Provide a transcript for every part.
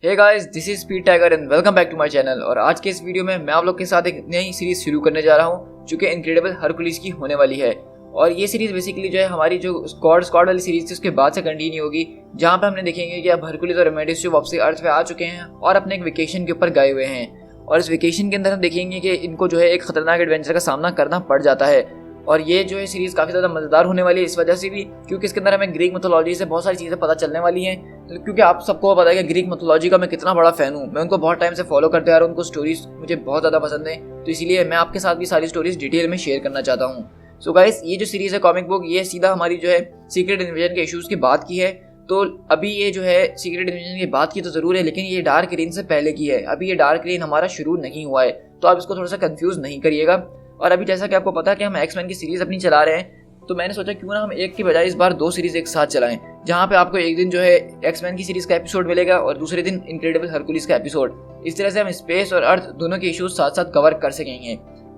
Hey guys, this is Speed Tiger and welcome back to my channel. और आज के इस वीडियो में मैं आप लोग के साथ एक नई सीरीज शुरू करने जा रहा हूं जो कि इनक्रेडिबल हरकुलिस की होने वाली है। और ये सीरीज बेसिकली जो है हमारी जो स्क्वाड वाली सीरीज थी उसके बाद से कंटिन्यू होगी, जहां पे हमने देखेंगे कि अब हरकुलिस और एमेडिस जो वापसी अर्थ पे आ चुके हैं और अपने एक वेकेशन के ऊपर गए हुए हैं। और इस वेकेशन के अंदर हम देखेंगे कि इनको जो है एक खतरनाक एडवेंचर का सामना करना पड़ जाता है। और ये जो है सीरीज काफ़ी ज़्यादा मज़ेदार होने वाली है इस वजह से भी क्योंकि इसके अंदर हमें ग्रीक मिथोलॉजी से बहुत सारी चीज़ें पता चलने वाली हैं। क्योंकि आप सबको पता है कि ग्रीक मिथोलॉजी का मैं कितना बड़ा फ़ैन हूँ, मैं उनको बहुत टाइम से फॉलो करते आ रहा हूँ, उनको स्टोरीज मुझे बहुत ज़्यादा पसंद है। तो इसीलिए मैं आपके साथ भी सारी स्टोरीज डिटेल में शेयर करना चाहता हूँ। सो गाइस, ये जो सीरीज़ है कॉमिक बुक, ये सीधा हमारी जो है सीक्रेट इन्वेजन के इशूज़ की बात की है। तो अभी ये जो है सीक्रेट इन्वेजन की बात की तो ज़रूर है, लेकिन ये डार्क रेन से पहले की है। अभी ये डार्क रेन हमारा शुरू नहीं हुआ है, तो आप इसको थोड़ा सा कंफ्यूज नहीं करिएगा। और अभी जैसा कि आपको पता है कि हम एक्समैन की सीरीज़ अपनी चला रहे हैं, तो मैंने सोचा क्यों ना हम एक की बजाय इस बार दो सीरीज़ एक साथ चलाएं, जहां पे आपको एक दिन जो है एक्समैन की सीरीज़ का एपिसोड मिलेगा और दूसरे दिन इनक्रेडिबल हरकुलिस का एपिसोड। इस तरह से हम स्पेस और अर्थ दोनों के इश्यूज साथ साथ कवर कर सकेंगे।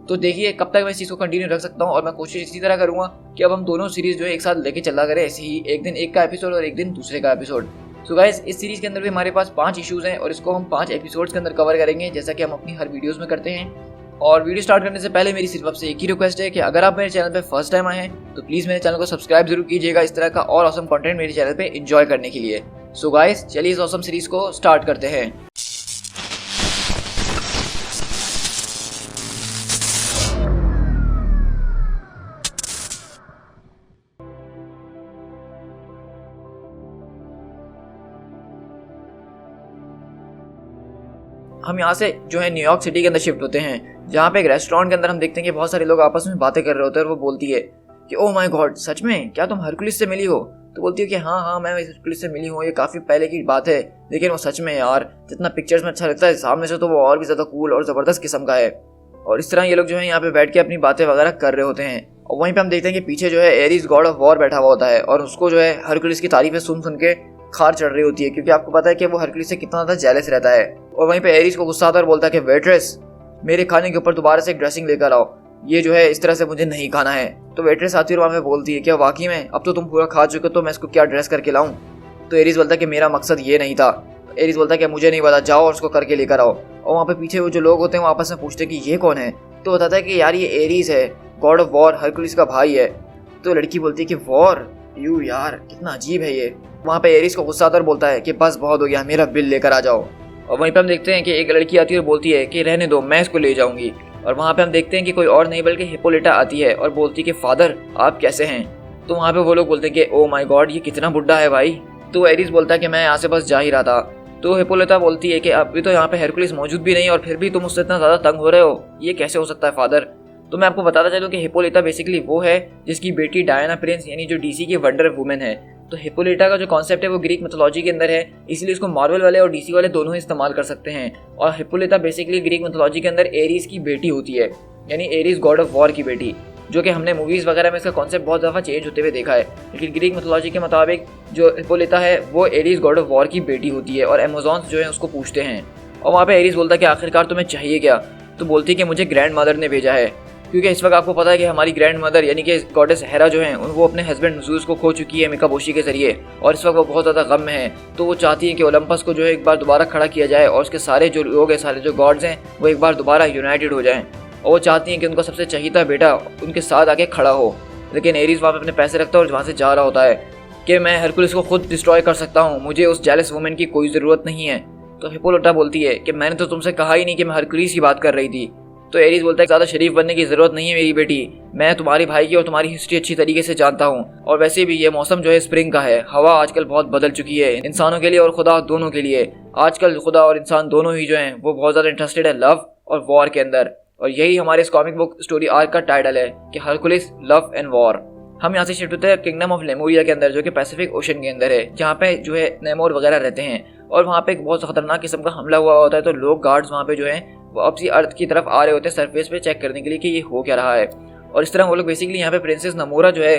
तो देखिए कब तक मैं इस चीज़ को कंटिन्यू रख सकता हूँ, और मैं कोशिश इसी तरह करूँगा कि अब हम दोनों सीरीज़ जो है एक साथ लेके चला करें, ऐसे ही एक दिन एक का एपिसोड और एक दिन दूसरे का एपिसोड। सो गाइस, इस सीरीज़ के अंदर भी हमारे पास 5 इश्यूज़ हैं और इसको हम 5 एपिसोड्स के अंदर कवर करेंगे, जैसा कि हम अपनी हर वीडियोज़ में करते हैं। और वीडियो स्टार्ट करने से पहले मेरी सिर्फ आपसे एक ही रिक्वेस्ट है कि अगर आप मेरे चैनल पे फर्स्ट टाइम आए हैं तो प्लीज़ मेरे चैनल को सब्सक्राइब जरूर कीजिएगा इस तरह का और ऑसम कंटेंट मेरे चैनल पे एंजॉय करने के लिए। सो गाइस, चलिए इस ऑसम सीरीज़ को स्टार्ट करते हैं। हम यहाँ से जो है न्यूयॉर्क सिटी के अंदर शिफ्ट होते हैं, जहाँ पे एक रेस्टोरेंट के अंदर हम देखते हैं कि बहुत सारे लोग आपस में बातें कर रहे होते हैं। और वो बोलती है कि ओह माय गॉड, सच में क्या तुम हरकुलिस से मिली हो? तो बोलती है कि हाँ, मैं हरकुलिस से मिली हूँ, ये काफ़ी पहले की बात है, लेकिन वो सच में यार जितना पिक्चर्स में अच्छा लगता है सामने से तो वो और भी ज़्यादा कूल और ज़बरदस्त किस्म का है। और इस तरह ये लोग जो है यहाँ पे बैठ के अपनी बातें वगैरह कर रहे होते हैं। और वहीं पे हम देखते हैं कि पीछे जो है एरीज गॉड ऑफ वॉर बैठा हुआ होता है और उसको जो है हरकुलिस की तारीफें सुन सुन के खार चढ़ रही होती है, क्योंकि आपको पता है कि वो हरकुलिस से कितना ज़्यादा जेलस रहता है। और वहीं पे एरीज को गुस्सा आता है और बोलता है कि वेट्रेस, मेरे खाने के ऊपर दोबारा से एक ड्रेसिंग लेकर आओ, ये जो है इस तरह से मुझे नहीं खाना है। तो वेट्रेस आती है और वहाँ पे बोलती है क्या वाकई में अब तो तुम पूरा खा चुके हो, तो मैं इसको क्या ड्रेस करके लाऊं? तो एरीज बोलता है कि मेरा मकसद ये नहीं था। एरीज बोलता है कि मुझे नहीं पता, जाओ और उसको करके लेकर आओ। और वहाँ पे पीछे वो जो लोग होते हैं वो आपस में पूछते हैं कि ये कौन है? तो बताता है कि यार ये एरीज है, गॉड ऑफ वॉर, हरकुलिस का भाई है। तो लड़की बोलती है कि वॉर, यू यार कितना अजीब है ये। वहाँ पे एरीज को गुस्सा आता है और बोलता है कि बस बहुत हो गया, मेरा बिल लेकर आ जाओ। और वहीं पे हम देखते हैं कि एक लड़की आती है और बोलती है कि रहने दो, मैं इसको ले जाऊंगी। और वहाँ पे हम देखते हैं कि कोई और नहीं बल्कि हिप्पोलिटा आती है और बोलती है कि फादर आप कैसे हैं? तो वहाँ पे वो लोग बोलते हैं कि ओ माय गॉड, ये कितना बुढ़ा है भाई। तो एरीज बोलता है कि मैं यहाँ से बस जा ही रहा था। तो हिप्पोलिटा बोलती है कि अभी तो यहाँ पे हरकुलिस मौजूद भी नहीं और फिर भी तुम उससे इतना ज़्यादा तंग हो रहे हो, ये कैसे हो सकता है फादर? तो मैं आपको बताता चलूँ कि हिप्पोलिटा बेसिकली वो है जिसकी बेटी डायना प्रिंस यानी जो डीसी की वंडर वुमेन है। तो हिप्पोलिटा का जो कॉन्सेप्ट है वो ग्रीक मिथोलॉजी के अंदर है, इसलिए इसको मार्वल वाले और डीसी वाले दोनों ही इस्तेमाल कर सकते हैं। और हिप्पोलिटा बेसिकली ग्रीक मिथोलॉजी के अंदर एरीज की बेटी होती है, यानी एरीज गॉड ऑफ वॉर की बेटी, जो कि हमने मूवीज़ वगैरह में इसका कॉन्सेप्ट बहुत दफ़ा चेंज होते हुए देखा है। लेकिन ग्रीक मिथोलॉजी के मुताबिक जो हिप्पोलिटा है वो एरीज गॉड ऑफ वॉर की बेटी होती है और अमेज़ॉन्स जो है उसको पूछते हैं। और वहाँ पे एरीज बोलता है कि आखिरकार तुम्हें चाहिए क्या? तो बोलती है कि मुझे ग्रैंड मदर ने भेजा है, क्योंकि इस वक्त आपको पता है कि हमारी ग्रैंड मदर यानी कि गॉडेस हेरा जो हैं वो अपने हस्बैंड ज़ूस को खो चुकी है मिकाबोशी के जरिए, और इस वक्त वो बहुत ज़्यादा गम में है। तो वो चाहती है कि ओलंपस को जो है एक बार दोबारा खड़ा किया जाए और उसके सारे जो लोग हैं, सारे जो गॉड्स हैं, वो एक बार दोबारा यूनाइटेड हो जाएं। और वो चाहती हैं कि उनका सबसे चहीता बेटा उनके साथ आके खड़ा हो। लेकिन एरीज वहाँ पे अपने पैसे रखता है और वहाँ से जा रहा होता है कि मैं हरकुलिस को खुद डिस्ट्रॉय कर सकता हूँ, मुझे उस जेलस वुमेन की कोई ज़रूरत नहीं है। तो हिप्पोलिटा बोलती है कि मैंने तो तुमसे कहा ही नहीं कि मैं हरकुलिस की बात कर रही थी। तो एरीज बोलता है ज़्यादा शरीफ बनने की ज़रूरत नहीं है मेरी बेटी, मैं तुम्हारी भाई की और तुम्हारी हिस्ट्री अच्छी तरीके से जानता हूँ। और वैसे भी ये मौसम जो है स्प्रिंग का है, हवा आजकल बहुत बदल चुकी है इंसानों के लिए और खुदा दोनों के लिए। आजकल खुदा और इंसान दोनों ही जो हैं वो बहुत ज़्यादा इंटरेस्टेड है लव और वॉर के अंदर। और यही हमारे इस कॉमिक बुक स्टोरी आर्क का टाइटल है कि हरकुलिस लव एंड वॉर। हम यहाँ से शिफ्ट होते हैं किंगडम ऑफ लेमोरिया के अंदर, जो कि पैसिफिक ओशन के अंदर है, जहाँ पे जो है नेमोर वगैरह रहते हैं। और वहाँ पे एक बहुत खतरनाक किस्म का हमला हुआ होता है। तो लोग गार्ड्स वहाँ पे जो है वो अपनी अर्थ की तरफ आ रहे होते हैं सरफेस पे चेक करने के लिए कि ये हो क्या रहा है। और इस तरह वो लोग बेसिकली यहाँ पे प्रिंसेस नमोरा जो है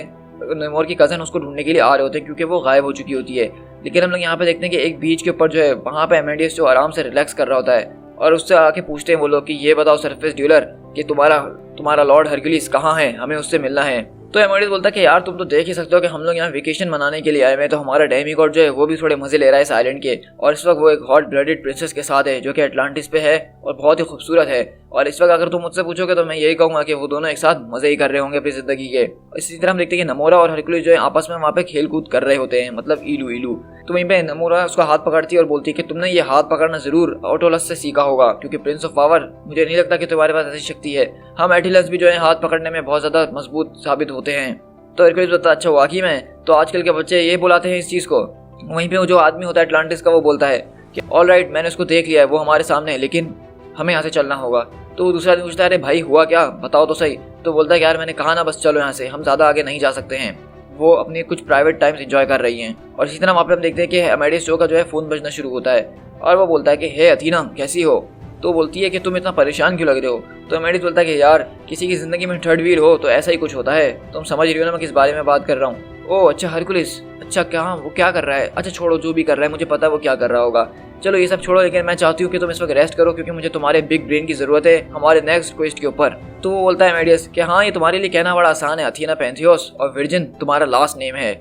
नेमोर की कज़न, उसको ढूंढने के लिए आ रहे होते हैं क्योंकि वो गायब हो चुकी होती है। लेकिन हम लोग यहाँ पे देखते हैं कि एक बीच के ऊपर जो है वहाँ पे एमेडियस जो आराम से रिलैक्स कर रहा होता है और उससे आके पूछते हैं वो लोग कि ये बताओ सरफेस ड्यूलर कि तुम्हारा लॉर्ड हरकुलिस कहाँ है, हमें उससे मिलना है। तो एमेडियस बोलता है कि यार तुम तो देख ही सकते हो कि हम लोग यहाँ वेकेशन मनाने के लिए आए हुए हैं, तो हमारा डेमीगॉड जो है वो भी थोड़े मजे ले रहा है इस आइलैंड के, और इस वक्त वो एक हॉट ब्लडेड प्रिंसेस के साथ है जो कि अटलांटिस पे है और बहुत ही खूबसूरत है। और इस वक्त अगर तुम मुझसे पूछोगे तो मैं यही कहूंगा कि वो दोनों एक साथ मजे ही कर रहे होंगे अपनी जिंदगी के। इसी तरह हम देखते हैं कि नमोरा और हरकुलिस जो है आपस में वहाँ पे खेल कूद कर रहे होते हैं, मतलब इलू इलू। तो वहीं पे नमोरा उसका हाथ पकड़ती है और बोलती है कि तुमने ये हाथ पकड़ना जरूर ऑटोलस से सीखा होगा, क्योंकि प्रिंस ऑफ पावर मुझे नहीं लगता कि तुम्हारे पास ऐसी शक्ति है। हम एटिलस भी जो है हाथ पकड़ने में बहुत ज्यादा मजबूत साबित होते हैं। तो हरकुलिस बोलता है अच्छा वाकई में, तो आजकल के बच्चे ये बुलाते हैं इस चीज को। वहीं पे वो जो आदमी होता है अटलांटिस का वो बोलता है कि ऑल राइट, मैंने उसको देख लिया है, वो हमारे सामने है, लेकिन हमें यहाँ से चलना होगा। तो दूसरा आदमी पूछता है अरे भाई हुआ क्या, बताओ तो सही। तो बोलता है कि यार मैंने कहा ना बस चलो यहाँ से, हम ज्यादा आगे नहीं जा सकते हैं। वो अपनी कुछ प्राइवेट टाइम्स एंजॉय कर रही हैं। और इसी तरह वहाँ पे हम देखते हैं कि एमेडियस जो का जो है फोन बजना शुरू होता है और वो बोलता है कि हे अथीना कैसी हो। तो बोलती है कि तुम इतना परेशान क्यों लग रहे हो। तो एमेडियस बोलता है कि यार किसी की जिंदगी में थर्ड व्हील हो तो ऐसा ही कुछ होता है, तुम समझ रही हो ना मैं किस बारे में बात कर रहा हूँ। ओह अच्छा हरकुलिस, अच्छा क्या वो क्या कर रहा है, अच्छा छोड़ो जो भी कर रहा है, मुझे पता है वो क्या कर रहा होगा, चलो ये सब छोड़ो, लेकिन मैं चाहती हूँ कि तुम इस वक्त रेस्ट करो क्योंकि मुझे तुम्हारे बिग ब्रेन की जरूरत है हमारे नेक्स्ट क्वेस्ट के ऊपर। तो वो बोलता है एमेडियस कि हाँ ये तुम्हारे लिए कहना बड़ा आसान है, अथीना पैंथियोस और वर्जिन तुम्हारा लास्ट नेम है।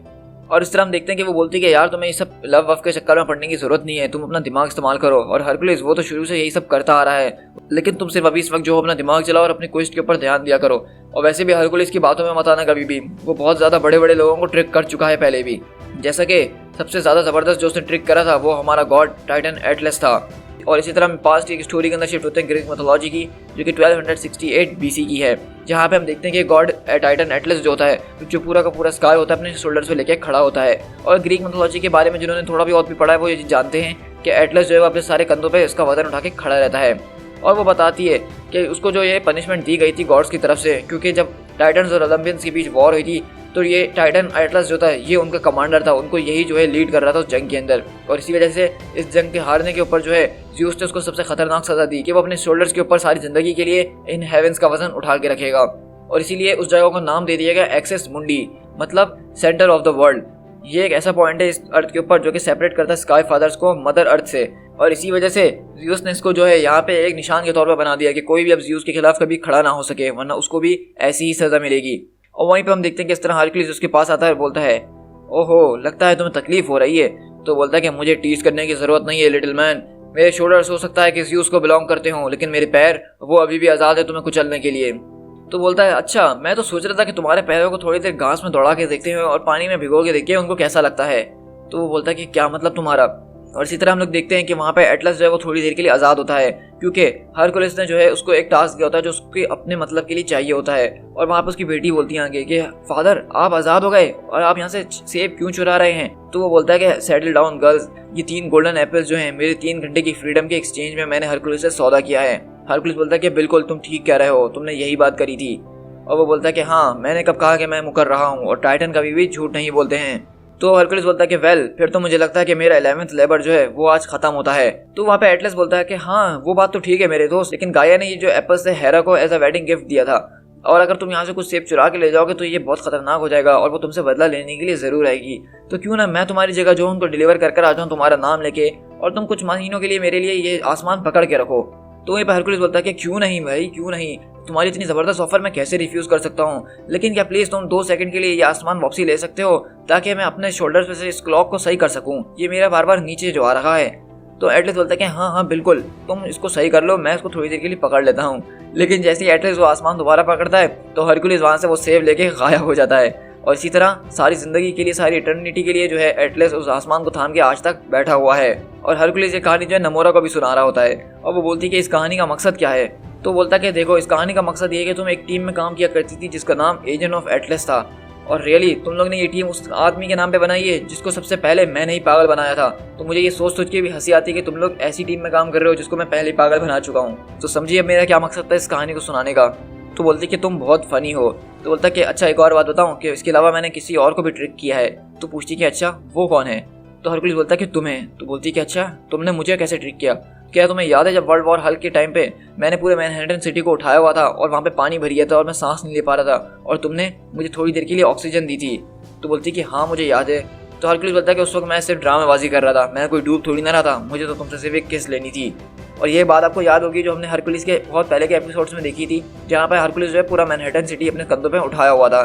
और इस तरह हम देखते हैं कि वो बोलती है कि यार तुम्हें ये सब लव वफ के चक्कर में पड़ने की जरूरत नहीं है, तुम अपना दिमाग इस्तेमाल करो। और हरकुलिस वो तो शुरू से यही सब करता आ रहा है, लेकिन तुम सिर्फ अभी इस वक्त जो अपना दिमाग चलाओ और अपनी क्वेस्ट के ऊपर ध्यान दिया करो। और वैसे भी हरकुलिस की बातों में मत आना कभी भी, वो बहुत ज्यादा बड़े बड़े लोगों को ट्रिक कर चुका है पहले भी। जैसा कि सबसे ज्यादा जबरदस्त जो उसने ट्रिक करा था वो हमारा गॉड टाइटन एटलस था। और इसी तरह हम पास्ट की स्टोरी के अंदर शिफ्ट होते हैं ग्रीक मिथोलॉजी की, जो कि 1268 BC की है, जहाँ पे हम देखते हैं कि गॉड टाइटन एटलस जो होता है, जो पूरा का पूरा स्काई होता है अपने शोल्डर्स पे लेके खड़ा होता है। और ग्रीक मिथोलॉजी के बारे में जिन्होंने थोड़ा भी और भी पढ़ा है वो ये जानते हैं कि एटलस जो है वो अपने सारे कंधों पे इसका वजन उठा के खड़ा रहता है। और वो बताती है कि उसको जो ये पनिशमेंट दी गई थी गॉड्स की तरफ से, क्योंकि जब टाइटन्स और ओलंपियंस के बीच वॉर हुई थी तो ये टाइटन एटलस जो था ये उनका कमांडर था, उनको यही जो है लीड कर रहा था उस जंग के अंदर। और इसी वजह से इस जंग के हारने के ऊपर जो है ज़्यूस ने उसको सबसे खतरनाक सजा दी कि वो अपने शोल्डर्स के ऊपर सारी जिंदगी के लिए इन हेवेंस का वजन उठा के रखेगा। और इसीलिए उस जगह को नाम दे दिया गया एक्सेस मुंडी, मतलब सेंटर ऑफ द वर्ल्ड। ये एक ऐसा पॉइंट है इस अर्थ के ऊपर जो कि सेपरेट करता है स्काई फादर्स को मदर अर्थ से। और इसी वजह से ज़्यूस ने इसको जो है यहाँ पे एक निशान के तौर पर बना दिया कि कोई भी अब ज़्यूस के खिलाफ कभी खड़ा ना हो सके, वरना उसको भी ऐसी ही सजा मिलेगी। और वहीं पे हम देखते हैं कि इस तरह हरकुलिस उसके पास आता है और बोलता है ओहो लगता है तुम्हें तकलीफ हो रही है। तो बोलता है कि मुझे टीज करने की जरूरत नहीं है लिटिल मैन, मेरे शोल्डर्स हो सकता है कि ज़्यूस को बिलोंग करते हों, लेकिन मेरे पैर वो अभी भी आज़ाद है तुम्हें कुचलने के लिए। तो बोलता है अच्छा मैं तो सोच रहा था कि तुम्हारे पैरों को थोड़ी देर घास में दौड़ा के देखते हैं और पानी में भिगो के देखिए उनको कैसा लगता है। तो वो बोलता है कि क्या मतलब तुम्हारा। और इसी तरह हम लोग देखते हैं कि वहाँ पे एटलस जो है वो थोड़ी देर के लिए आज़ाद होता है, क्योंकि हरकुलिस ने जो है उसको एक टास्क दिया होता है जो उसके अपने मतलब के लिए चाहिए होता है। और वहाँ पे उसकी बेटी बोलती है आगे कि फादर आप आज़ाद हो गए और आप यहाँ से सेब क्यों चुरा रहे हैं। तो वो बोलता है कि सेटल डाउन गर्ल्स, ये 3 गोल्डन एप्पल्स जो हैं मेरे 3 घंटे की फ्रीडम के एक्सचेंज में मैंने हरकुलिस से सौदा किया है। हरकुलिस बोलता है कि बिल्कुल तुम ठीक कह रहे हो, तुमने यही बात करी थी। और वो बोलता है कि हाँ मैंने कब कहा कि मैं मुकर रहा हूँ, और टाइटन कभी भी झूठ नहीं बोलते हैं। तो हरकुलिस बोलता है कि वेल फिर तो मुझे लगता है कि मेरा 11th लेबर जो है वो आज खत्म होता है। तो वहाँ पे एटलस बोलता है कि हाँ वो बात तो ठीक है मेरे दोस्त, लेकिन गाया ने ये जो एप्पल्स से हेरा को एज अ वेडिंग गिफ्ट दिया था, और अगर तुम यहाँ से कुछ सेब चुरा के ले जाओगे तो ये बहुत खतरनाक हो जाएगा और वो तुमसे बदला लेने के लिए जरूर आएगी। तो क्यों ना मैं तुम्हारी जगह जो उनको डिलीवर कर आ जाऊँ तुम्हारा नाम लेके, और तुम कुछ महीनों के लिए मेरे लिए ये आसमान पकड़ के रखो। तो वहीं पर हरकुलिस बोलता है कि क्यों नहीं भाई क्यों नहीं, तुम्हारी इतनी ज़बरदस्त ऑफर मैं कैसे रिफ्यूज़ कर सकता हूँ, लेकिन क्या प्लीज़ तुम 2 सेकंड के लिए ये आसमान वापसी ले सकते हो ताकि मैं अपने शोल्डर्स पे से इस क्लॉक को सही कर सकूँ, ये मेरा बार बार नीचे जो आ रहा है। तो एटलस बोलता है कि हाँ हाँ बिल्कुल तुम इसको सही कर लो, मैं इसको थोड़ी देर के लिए पकड़ लेता हूँ। लेकिन जैसे ही एटलस वो आसमान दोबारा पकड़ता है तो हरकुलिस वहाँ से वो सेब लेके गायब हो जाता है। और इसी तरह सारी जिंदगी के लिए, सारी इटर्निटी के लिए जो है एटलस उस आसमान को थाम के आज तक बैठा हुआ है। और हरकुलिस ये कहानी जो है नमोरा को भी सुना रहा होता है, और वो बोलती है कि इस कहानी का मकसद क्या है। तो बोलता है कि देखो इस कहानी का मकसद ये है कि तुम एक टीम में काम किया करती थी जिसका नाम एजेंट ऑफ एटलस था, और रियली तुम लोग ने ये टीम उस आदमी के नाम पे बनाई है जिसको सबसे पहले मैंने ही पागल बनाया था। तो मुझे ये सोच के भी हंसी आती है कि तुम लोग ऐसी टीम में काम कर रहे हो जिसको मैं पहले ही पागल बना चुका हूँ। तो समझिए मेरा क्या मकसद था इस कहानी को सुनाने का। तो बोलती कि तुम बहुत फनी हो। तो बोलता कि अच्छा एक और बात बताऊं कि इसके अलावा मैंने किसी और को भी ट्रिक किया है। तो पूछती कि अच्छा वो कौन है। तो हरकुलिस बोलता कि तुम्हें। तो बोलती कि अच्छा तुमने मुझे कैसे ट्रिक किया, क्या तुम्हें याद है जब वर्ल्ड वॉर हल्क के टाइम पे मैंने पूरे मैनहट्टन सिटी को उठाया हुआ था और वहाँ पे पानी भर गया था और मैं सांस नहीं ले पा रहा था और तुमने मुझे थोड़ी देर के लिए ऑक्सीजन दी थी। तो बोलती कि हाँ मुझे याद है। तो हरकुलिस बोलता है कि उस वक्त मैं सिर्फ ड्रामेबाजी कर रहा था, मैं कोई डूब थोड़ी ना रहा था, मुझे तो तुमसे सिर्फ एक किस लेनी थी। और ये बात आपको याद होगी जो हमने हरकुलिस के बहुत पहले के एपिसोड्स में देखी थी, जहाँ पर हरकुलिस जो है पूरा मैनहट्टन सिटी अपने कंधों पे उठाया हुआ था।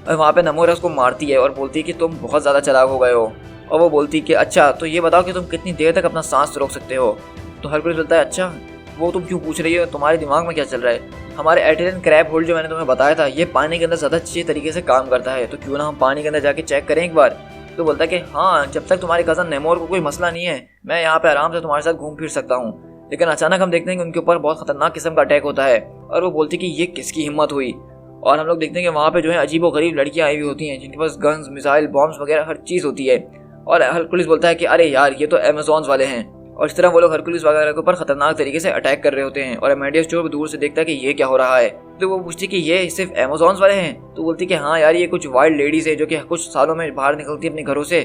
और वहाँ पे नमोरा उसको मारती है और बोलती है कि तुम बहुत ज़्यादा चालाक हो गए हो। और वो बोलती है कि अच्छा तो ये बताओ कि तुम कितनी देर तक अपना सांस रोक सकते हो। तो हरकुलिस बोलता है अच्छा वो तुम क्यों पूछ रही हो, तुम्हारे दिमाग में क्या चल रहा है? हमारे एटिलन क्रैब होल्ड जो मैंने तुम्हें बताया था ये पानी के अंदर ज़्यादा अच्छे तरीके से काम करता है, तो क्यों ना हम पानी के अंदर जाके चेक करें एक बार। तो बोलता है कि हाँ जब तक तुम्हारे कज़न नेमोर को कोई मसला नहीं है मैं यहाँ पे आराम से तुम्हारे साथ घूम फिर सकता हूँ। लेकिन अचानक हम देखते हैं कि उनके ऊपर बहुत खतरनाक किस्म का अटैक होता है और वो बोलती है कि ये किसकी हिम्मत हुई। और हम लोग देखते हैं कि वहाँ पे जो है अजीबो गरीब लड़कियाँ आई हुई होती हैं जिनके पास गन्स मिसाइल बॉम्ब्स वगैरह हर चीज़ होती है। और हरकुलिस बोलता है कि अरे यार ये तो अमेज़ॉन्स वाले हैं। और इस तरह वो लोग हरकुलिस वगैरह के ऊपर खतरनाक तरीके से अटैक कर रहे होते हैं। और अमेडियस जो दूर से देखता है कि ये क्या हो रहा है, तो वो पूछती है कि ये सिर्फ अमेज़ॉन्स वाले हैं। तो बोलती है कि हाँ यार ये कुछ वाइल्ड लेडीज़ है जो कि कुछ सालों में बाहर निकलती है अपने घरों से।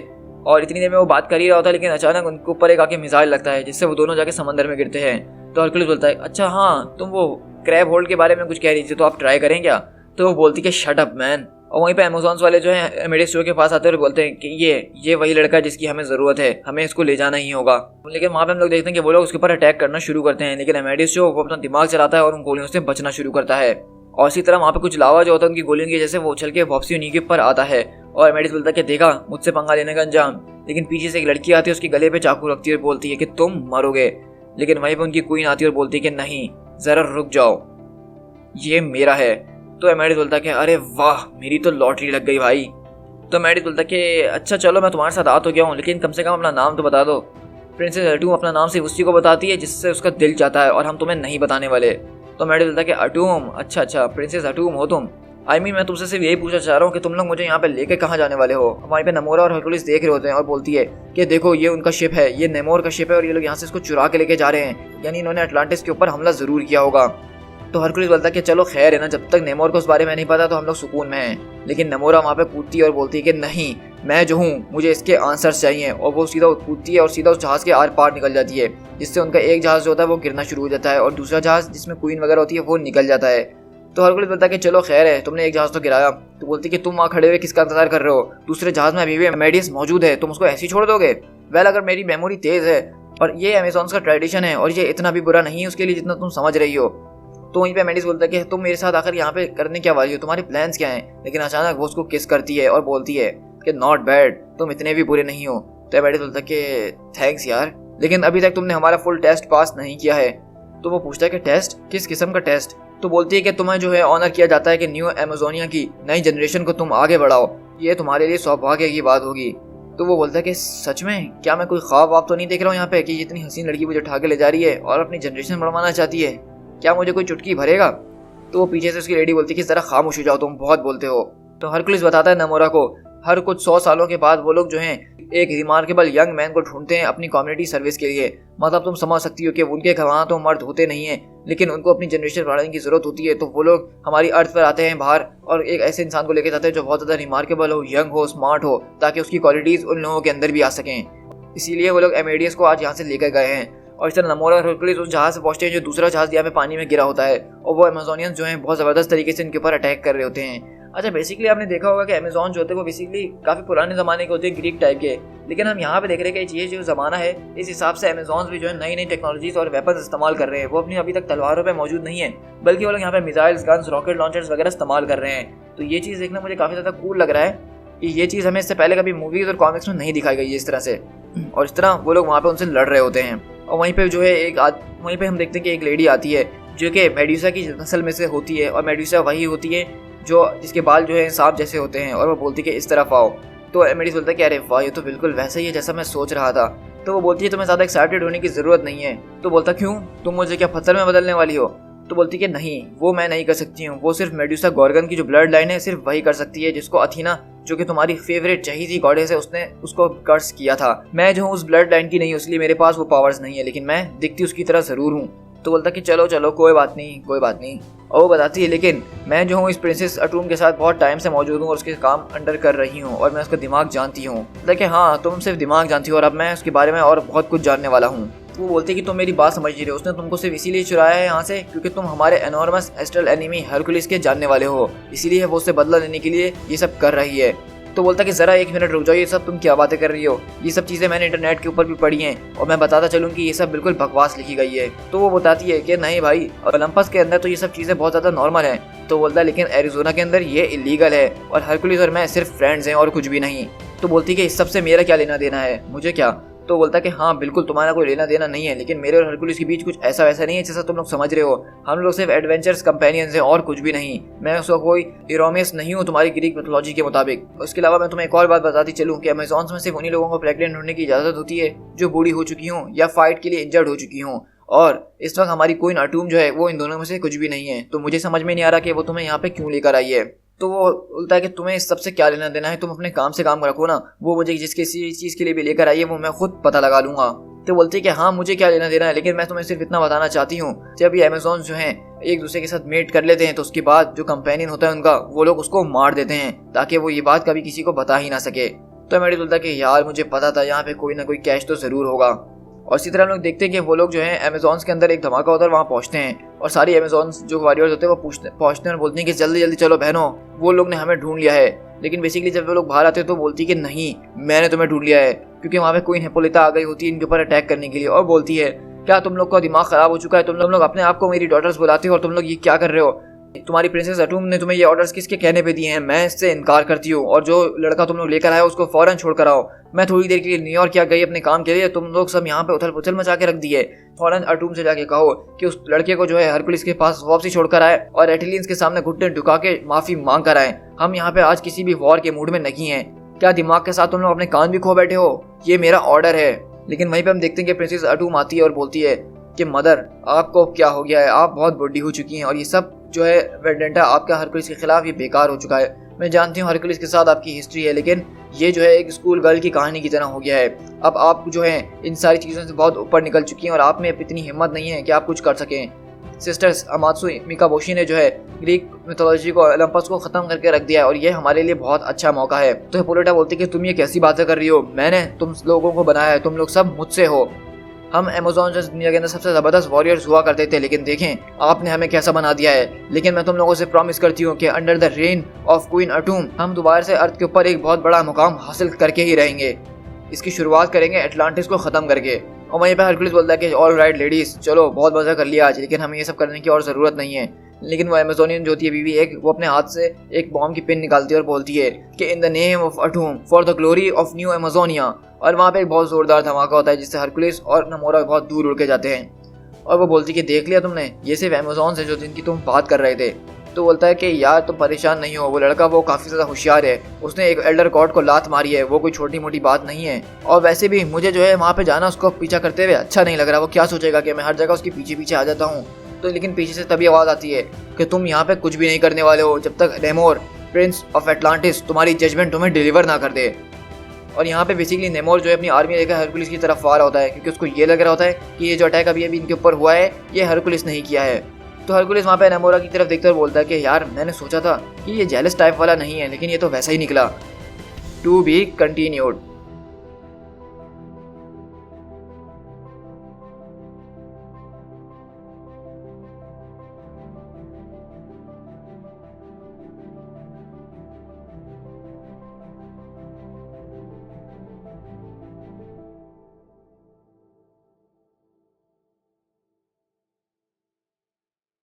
और इतनी देर में वो बात कर ही रहा होता है लेकिन अचानक उनके ऊपर एक आके मिसाइल लगता है जिससे वो दोनों जाके समंदर में गिरते हैं। तो हरकुलिस बोलता है अच्छा हाँ तुम वो क्रैब होल्ड के बारे में कुछ कह रही थी तो आप ट्राई करें क्या? तो वो बोलती है कि शट अप मैन। और वहीं पे अमेज़ॉन्स वाले जो है अमेडियस के पास आते हैं और बोलते हैं कि ये वही लड़का है जिसकी हमें ज़रूरत है, हमें इसको ले जाना ही होगा। लेकिन वहाँ पे हम लोग देखते हैं कि वो लोग उसके ऊपर अटैक करना शुरू करते हैं, लेकिन अमेडियस जो वो अपना दिमाग चलाता है और उन गोलियों से बचना शुरू करता है। और इसी तरह वहाँ पे कुछ लावा जो होता है उनकी गोलियों की वजह से वो उछल के वापसी उन्हीं के ऊपर आता है। और अमेडियस बोलता है कि देखा मुझसे पंगा लेने का अंजाम। लेकिन पीछे से एक लड़की आती है उसके गले पे चाकू रखती है और बोलती है कि तुम मरोगे। लेकिन वहीं पे उनकी क्वीन आती है और बोलती है कि नहीं जरा रुक जाओ ये मेरा है। तो अमेडियस बोलता है कि अरे वाह मेरी तो लॉटरी लग गई भाई। तो अमेडियस बोलता है कि अच्छा चलो मैं तुम्हारे साथ आ तो गया हूँ लेकिन कम से कम अपना नाम तो बता दो। प्रिंसेस अटूम अपना नाम सिर्फ उसी को बताती है जिससे उसका दिल चाहता है और हम तुम्हें नहीं बताने वाले। तो अमेडियस बोलता है कि अटूम अच्छा प्रिंसेस अटूम हो तुम? मैं तुमसे सिर्फ यही पूछना चाह रहा हूँ कि तुम लोग मुझे यहाँ पे लेके कहाँ जाने वाले हो? वहीं पे नमोरा और हरकुलिस देख रहे होते हैं और बोलती है कि देखो ये उनका शिप है, ये नेमोर का शिप है और ये लोग यहाँ से इसको चुरा के लेके जा रहे हैं, यानी इन्होंने अटलांटिस के ऊपर हमला जरूर किया होगा। तो हरकुलिस बोलता है कि चलो खैर है ना, जब तक नेमोर को उस बारे में नहीं पता तो हम लोग सुकून में हैं। लेकिन नमोरा वहाँ पे कूदती है और बोलती है कि नहीं मैं जो हूँ मुझे इसके आंसर्स चाहिए। और वो सीधा कूदती है और सीधा उस जहाज़ के आर पार निकल जाती है जिससे उनका एक जहाज़ जो होता है वो गिरना शुरू हो जाता है और दूसरा जहाज़ जिसमें क्वीन वगैरह होती है वो निकल जाता है। तो हरकुलिस बोलता है कि चलो खैर है तुमने एक जहाज़ तो गिराया। तो बोलती है कि तुम वहाँ खड़े हुए किसका इंतजार कर रहे हो? दूसरे जहाज़ में अभी भी अमेडियस मौजूद है, तुम उसको ऐसे ही छोड़ दोगे? वेल अगर मेरी मेमोरी तेज़ है और ये अमेज़ॉन्स का ट्रेडिशन है और ये इतना भी बुरा नहीं है उसके लिए जितना तुम समझ रही हो। तो वहीं पे अमेडियस बोलता है कि तुम मेरे साथ आकर यहाँ पे करने क्या वाली हो, तुम्हारे प्लान्स क्या हैं? लेकिन अचानक वो उसको किस करती है और बोलती है कि नॉट बैड, तुम इतने भी बुरे नहीं हो। तो अमेडियस बोलता है कि थैंक्स यार, लेकिन अभी तक तुमने हमारा फुल टेस्ट पास नहीं किया है। तो वो पूछता है कि टेस्ट किस किस्म का टेस्ट? तो बोलती है कि तुम्हें जो है ऑनर किया जाता है कि न्यू अमेज़ोनिया की नई जनरेशन को तुम आगे बढ़ाओ, ये तुम्हारे लिए सौभाग्य की बात होगी। तो वो बोलता है कि सच में क्या मैं कोई ख्वाब वाब तो नहीं देख रहा हूँ यहाँ पे कि इतनी हसीन लड़की मुझे उठा के ले जा रही है और अपनी जनरेशन बढ़वाना चाहती है? क्या मुझे कोई चुटकी भरेगा? तो वो पीछे से उसकी लेडी बोलती है कि जरा खामोश हो जाओ, तुम बहुत बोलते हो। तो हरकुलिस बताता है नमोरा को हर कुछ 100 सालों के बाद वो लोग जो हैं एक रिमार्केबल यंग मैन को ढूंढते हैं अपनी कम्युनिटी सर्विस के लिए। मतलब तुम समझ सकती हो कि उनके वहाँ तो मर्द होते नहीं हैं लेकिन उनको अपनी जनरेशन बढ़ाने की ज़रूरत होती है। तो वो लोग हमारी अर्थ पर आते हैं बाहर और एक ऐसे इंसान को लेकर जाते हैं जो बहुत ज़्यादा रिमार्केबल हो, यंग हो, स्मार्ट हो, ताकि उसकी क्वालिटीज़ उन लोगों के अंदर भी आ सकें। इसीलिए वो लोग अमेडियस को आज यहाँ से लेकर गए हैं। और इस तरह नमोरा और हरकुलिस उस जहाज़ से पहुंचते हैं जो दूसरा जहाज़ यहाँ पे पानी में गिरा होता है और वो अमेज़ोनियंस जो हैं बहुत ज़बरदस्त तरीके से इनके ऊपर अटैक कर रहे होते हैं। अच्छा बेसिकली आपने देखा होगा कि अमेज़ॉन जो होते हैं वो बेसिकली काफ़ी पुराने ज़माने के होते हैं, ग्रीक टाइप के। लेकिन हम यहाँ पे देख रहे हैं कि ये जो ज़माना है इस हिसाब से अमेज़ॉन्स भी जो है नई नई टेक्नोलॉजीज़ और वेपन्स इस्तेमाल कर रहे हैं। वो अपनी अभी तक तलवारों पे मौजूद नहीं है बल्कि वो लोग यहाँ पे मिसाइल्स, गन्स, रॉकेट लॉन्चर्स वगैरह इस्तेमाल कर रहे हैं। तो ये चीज़ देखना मुझे काफ़ी ज़्यादा कूल लग रहा है कि ये चीज़ हमें इससे पहले कभी मूवीज़ और कॉमिक्स में नहीं दिखाई गई है इस तरह से। और इस तरह वो लोग वहाँ पे उनसे लड़ रहे होते हैं। और वहीं पे जो है वहीं पे हम देखते हैं कि एक लेडी आती है जो कि मेडुसा की नस्ल में से होती है और मेडुसा वही होती है जो जिसके बाल जो है सांप जैसे होते हैं और वो बोलती है कि इस तरफ आओ। तो अमेडियस बोलता है कि अरे वाह ये तो बिल्कुल वैसा ही है जैसा मैं सोच रहा था। तो वो बोलती है तुम्हें ज़्यादा एक्साइटेड होने की ज़रूरत नहीं है। तो बोलता क्यों, तुम मुझे क्या पत्थर में बदलने वाली हो? तो बोलती है कि नहीं वो मैं नहीं कर सकती हूँ, वो सिर्फ मेडुसा गॉर्गन की जो ब्लड लाइन है सिर्फ वही कर सकती है जिसको अथीना जो कि तुम्हारी फेवरेट चहीती गॉडेस है उसने उसको कर्स किया था। मैं जो हूँ उस ब्लड लाइन की नहीं हूँ इसलिए मेरे पास वो पावर्स नहीं है, लेकिन मैं दिखती उसकी तरह ज़रूर हूँ। तो बोलता कि चलो चलो कोई बात नहीं। और वो बताती है लेकिन मैं जो हूँ इस प्रिंसेस अटूम के साथ बहुत टाइम से मौजूद हूँ और उसके काम अंडर कर रही हूँ और मैं उसका दिमाग जानती हूँ। देखिए हाँ तुम सिर्फ दिमाग जानती हो और अब मैं उसके बारे में और बहुत कुछ जानने वाला हूँ। वो बोलती है कि तुम मेरी बात समझ नहीं रहे हो, उसने तुमको सिर्फ इसीलिए चुराया है यहाँ से क्योंकि तुम हमारे एनॉर्मस एस्ट्रल एनिमी हरकुलिस के जानने वाले हो, इसीलिए वो उससे बदला लेने के लिए ये सब कर रही है। तो बोलता है कि जरा 1 मिनट रुक जाओ, ये सब तुम क्या बातें कर रही हो, ये सब चीजें मैंने इंटरनेट के ऊपर भी पढ़ी हैं और मैं बताता चलूँ कि ये सब बिल्कुल बकवास लिखी गई है। तो वो बताती है कि नहीं भाई, ओलंपस के अंदर तो ये सब चीजें बहुत ज्यादा नॉर्मल हैं। तो बोलता है लेकिन एरिजोना के अंदर ये इलीगल है और हरकुलिस और मैं सिर्फ फ्रेंड्स हैं और कुछ भी नहीं। तो बोलती है कि इस सबसे मेरा क्या लेना देना है, मुझे क्या। तो बोलता है कि हाँ बिल्कुल तुम्हारा कोई लेना देना नहीं है, लेकिन मेरे और हरकुलिस के बीच कुछ ऐसा वैसा नहीं है जैसा तुम लोग समझ रहे हो। हम लोग सिर्फ एडवेंचर्स कंपेनियंस हैं और कुछ भी नहीं। मैं उसका कोई इरोमियस नहीं हूँ तुम्हारी ग्रीक मिथोलॉजी के मुताबिक। उसके अलावा मैं तुम्हें एक और बात बताती चलूँ कि अमेज़ॉन्स में सिर्फ उन्हीं लोगों को प्रेग्नेंट होने की इजाज़त होती है जो बूढ़ी हो चुकी हूँ या फाइट के लिए इंजर्ड हो चुकी हूँ, और इस वक्त हमारी क्वीन अटूम जो है वो इन दोनों में से कुछ भी नहीं है। तो मुझे समझ में नहीं आ रहा कि वो तुम्हें यहाँ पे क्यों लेकर आई है। तो वो बोलता है कि तुम्हें इस सबसे क्या लेना देना है, तुम अपने काम से काम रखो ना, वो मुझे जिस किसी चीज़ के लिए भी लेकर आई है वो मैं खुद पता लगा लूंगा। तो बोलती है कि हाँ मुझे क्या लेना देना है, लेकिन मैं तुम्हें सिर्फ इतना बताना चाहती हूँ, जब ये अमेज़ॉन जो हैं एक दूसरे के साथ मेट कर लेते हैं तो उसके बाद जो कंपेनियन होता है उनका, वो लोग उसको मार देते हैं ताकि वो ये बात कभी किसी को बता ही ना सके। तो मेरी बोलता है कि यार मुझे पता था यहाँ पे कोई ना कोई कैश तो ज़रूर होगा। और इसी तरह हम लोग देखते हैं कि वो लोग जो है अमेज़ॉन्स के अंदर एक धमाका होता है, वहाँ पहुँचते हैं और सारी अमेज़ॉन्स जो वॉरियर्स होते हैं वो पहुँचते हैं और बोलते हैं कि जल्दी जल्दी चलो बहनों, वो लोग ने हमें ढूंढ लिया है। लेकिन बेसिकली जब वो लोग बाहर आते हैं तो बोलती है कि नहीं, मैंने तुम्हें ढूंढ लिया है, क्योंकि वहाँ पे क्वीन हिप्पोलिटा आ गई होती है इनके ऊपर अटैक करने के लिए और बोलती है क्या तुम लोग का दिमाग खराब हो चुका है, तुम लोग अपने आप को मेरी डॉटर्स बुलाते हो और तुम लोग ये क्या कर रहे हो, तुम्हारी प्रिंसेस अटूम ने तुम्हें ये ऑर्डर्स किसके कहने पे दिए हैं, मैं इससे इनकार करती हूँ और जो लड़का तुम लोग लेकर आए उसको फौरन छोड़ कर आओ। मैं थोड़ी देर के लिए न्यूयॉर्क क्या गई अपने काम के लिए, तुम लोग सब यहाँ पे उथल पुथल मचा के रख दिए। फौरन अटूम से जाके कहो कि उस लड़के को जो है हरकुलिस के पास वापसी छोड़कर आए और एटिलियंस के सामने घुटने झुका के माफी मांग कर आए। हम यहाँ पे आज किसी भी वॉर के मूड में नहीं है। क्या दिमाग के साथ तुम लोग अपने कान भी खो बैठे हो, ये मेरा ऑर्डर है। लेकिन वहीं पे हम देखते हैं कि प्रिंसेस अटूम आती है और बोलती है कि मदर आपको क्या हो गया है, आप बहुत बूढ़ी हो चुकी हैं और ये सब जो है वेंडेंटा आपका हरकुलिस के खिलाफ ये बेकार हो चुका है। मैं जानती हूँ हरकुलिस के साथ आपकी हिस्ट्री है, लेकिन ये जो है एक स्कूल गर्ल की कहानी की तरह हो गया है। अब आप जो है इन सारी चीज़ों से बहुत ऊपर निकल चुकी हैं और आप में अब इतनी हिम्मत नहीं है कि आप कुछ कर सकें। सिस्टर्स अमात्सु मिकाबोशी ने जो है ग्रीक मिथोलॉजी को, ओलंपस को खत्म करके रख दिया है और ये हमारे लिए बहुत अच्छा मौका है। तो हिप्पोलिटा बोलती है कि तुम ये कैसी बातें कर रही हो, मैंने तुम लोगों को बनाया है, तुम लोग सब मुझसे हो। हम अमेज़ॉन जैसे दुनिया के अंदर सबसे ज़बरदस्त वॉरियर्स हुआ करते थे, लेकिन देखें आपने हमें कैसा बना दिया है। लेकिन मैं तुम लोगों से प्रॉमिस करती हूँ कि under the reign of queen Atum हम दोबारा से अर्थ के ऊपर एक बहुत बड़ा मुकाम हासिल करके ही रहेंगे। इसकी शुरुआत करेंगे एटलांटिस को ख़त्म करके। और वहीं पर हरकुलिस बोलता है कि ऑल राइट लेडीज़, चलो बहुत मज़ा कर लिया आज, लेकिन हमें ये सब करने की और ज़रूरत नहीं है। लेकिन वो अमेज़ोनियन जो होती है बीवी एक, वो अपने हाथ से एक बॉम्ब की पिन निकालती है और बोलती है कि in the name of Atum for the glory of New Amazonia. और वहाँ पे एक बहुत ज़ोरदार धमाका होता है जिससे हरकुलिस और नमोरा बहुत दूर उड़ के जाते हैं। और वो बोलती है कि देख लिया तुमने, ये सिर्फ अमेज़ॉन्स है जो जिनकी तुम बात कर रहे थे। तो बोलता है कि यार तुम परेशान नहीं हो, वो लड़का वो काफ़ी ज़्यादा होशियार है, उसने एक एल्डर गॉड को लात मारी है, वो कोई छोटी मोटी बात नहीं है। और वैसे भी मुझे जो है वहाँ पे जाना उसको पीछा करते हुए अच्छा नहीं लग रहा, वो क्या सोचेगा कि मैं हर जगह उसके पीछे पीछे आ जाता हूँ। तो लेकिन पीछे से तभी आवाज़ आती है कि तुम यहाँ पे कुछ भी नहीं करने वाले हो जब तक नेमोर प्रिंस ऑफ एटलांटिस तुम्हारी जजमेंट तुम्हें डिलीवर ना कर दे। और यहाँ पे बेसिकली नेमोर जो है अपनी आर्मी लेकर हरकुलिस की तरफ आ रहा होता है, क्योंकि उसको ये लग रहा होता है कि ये जो अटैक अभी इनके ऊपर हुआ है ये हरकुलिस नहीं किया है। तो हरकुलिस वहाँ पे नेमोरा की तरफ देखते हुए बोलता है कि यार मैंने सोचा था कि ये जेलस टाइप वाला नहीं है, लेकिन ये तो वैसा ही निकला। To be continued.